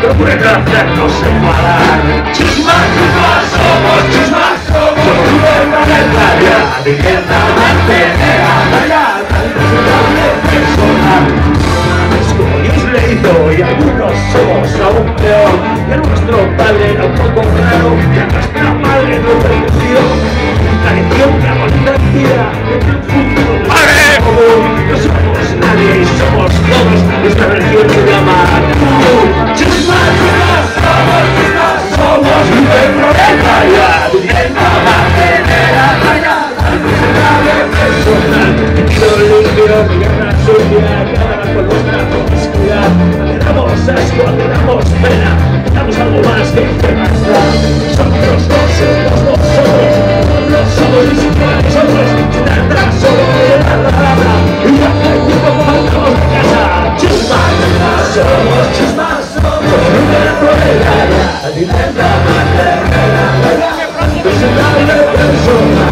procura hacernos enfadar. Chusmas, chusmas, somos chusmas, somos superplanetaria, vivienda mantenera, rayada, inconsultable, personal. Es como Dios le hizo y algunos somos aún peor. Y a nuestro padre era un poco raro, y a nuestra madre no pareció. La lección que agoniza en vida, en el futuro del común. No somos nadie y somos todos, nuestra religión se llama Chusmas, chusmas, somos superplanetaria, vivienda mantenera, rayada, inconsultable, personal. Tiro limpio, guerra sucia, cada con nuestra promiscuidad. Damos asco, damos pena, damos algo más que demasiado. Nosotros no somos vosotros, no somos ni siquiera nosotros. Trata solo de la palabra y ya que tiempo mandamos de casa. Chusmas, somos chusmas, somos una proletaria, vivienda mantenera, presentable persona.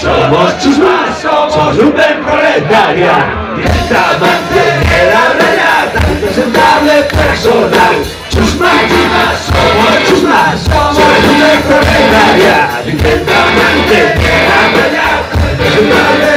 Somos chusmas, somos superproletaria, dieta mantenera, rayada, impresentable, personal. Chusmas, chusmas, somos superproletaria, dieta mantenera, rayada, impresentable.